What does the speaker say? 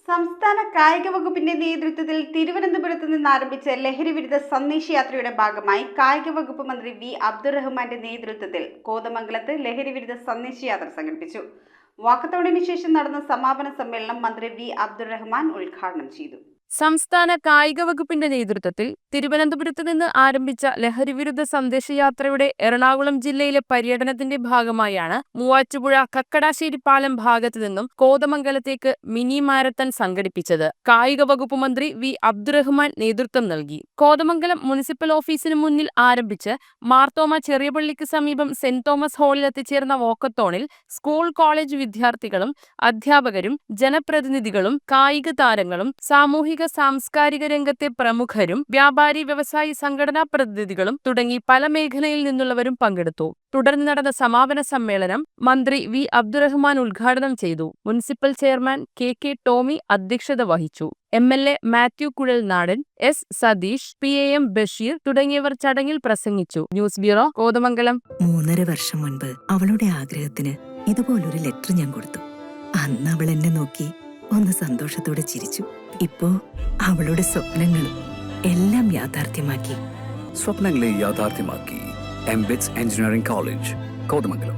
സംസ്ഥാന കായിക വകുപ്പിന്റെ നേതൃത്വത്തിൽ തിരുവനന്തപുരത്ത് നിന്ന് ആരംഭിച്ച ലഹരിവിരുദ്ധ സന്ദേശയാത്രയുടെ ഭാഗമായി കായിക വകുപ്പ് മന്ത്രി വി അബ്ദുറഹ്മാന്റെ നേതൃത്വത്തിൽ കോതമംഗലത്ത് ലഹരിവിരുദ്ധ സന്ദേശയാത്ര സംഘടിപ്പിച്ചു. വാക്കത്തോണിന് ശേഷം നടന്ന സമാപന സമ്മേളനം മന്ത്രി വി അബ്ദുറഹ്മാൻ ഉദ്ഘാടനം ചെയ്തു. സംസ്ഥാന കായിക വകുപ്പിന്റെ നേതൃത്വത്തിൽ തിരുവനന്തപുരത്ത് നിന്ന് ആരംഭിച്ച ലഹരിവിരുദ്ധ സന്ദേശയാത്രയുടെ എറണാകുളം ജില്ലയിലെ പര്യടനത്തിന്റെ ഭാഗമായാണ് മൂവാറ്റുപുഴ കക്കടാശ്ശേരി പാലം ഭാഗത്തു നിന്നും കോതമംഗലത്തേക്ക് മിനി മാരത്തൺ സംഘടിപ്പിച്ചത്. കായിക വകുപ്പ് മന്ത്രി വി അബ്ദുറഹ്മാൻ നേതൃത്വം നൽകി. കോതമംഗലം മുനിസിപ്പൽ ഓഫീസിന് മുന്നിൽ ആരംഭിച്ച് മാർത്തോമ ചെറിയപള്ളിക്ക് സമീപം സെന്റ് തോമസ് ഹാളിൽ എത്തിച്ചേർന്ന വാക്കത്തോണിൽ സ്കൂൾ കോളേജ് വിദ്യാർത്ഥികളും അധ്യാപകരും ജനപ്രതിനിധികളും കായിക താരങ്ങളും സാംസ്കാരിക രംഗത്തെ പ്രമുഖരും വ്യാപാരി വ്യവസായി സംഘടനാ പ്രതിനിധികളും തുടങ്ങി പല മേഖലയിൽ നിന്നുള്ളവരും പങ്കെടുത്തു. തുടർന്ന് നടന്ന സമാപന സമ്മേളനം മന്ത്രി വി അബ്ദുറഹ്മാൻ ഉദ്ഘാടനം ചെയ്തു. മുനിസിപ്പൽ ചെയർമാൻ കെ ടോമി അധ്യക്ഷത വഹിച്ചു. MLA Mathew Kuzhalnadan, S Satheesh, PAM Basheer തുടങ്ങിയവർ ചടങ്ങിൽ പ്രസംഗിച്ചു. News bureau, Kothamangalam. 3.5 വർഷം മുൻപ് അവളുടെ ആഗ്രഹത്തിന് ഇതുപോലൊരു ലെറ്റർ ഞാൻ കൊടുത്തു. അന്ന് അവൾ എന്നെ നോക്കി ഒന്ന് സന്തോഷത്തോടെ ചിരിച്ചു. ഇപ്പോ അവളുടെ സ്വപ്നങ്ങളും എല്ലാം യാഥാർത്ഥ്യമാക്കി. സ്വപ്നങ്ങളെ യാഥാർത്ഥ്യമാക്കി. MBITS engineering college, Kothamangalam.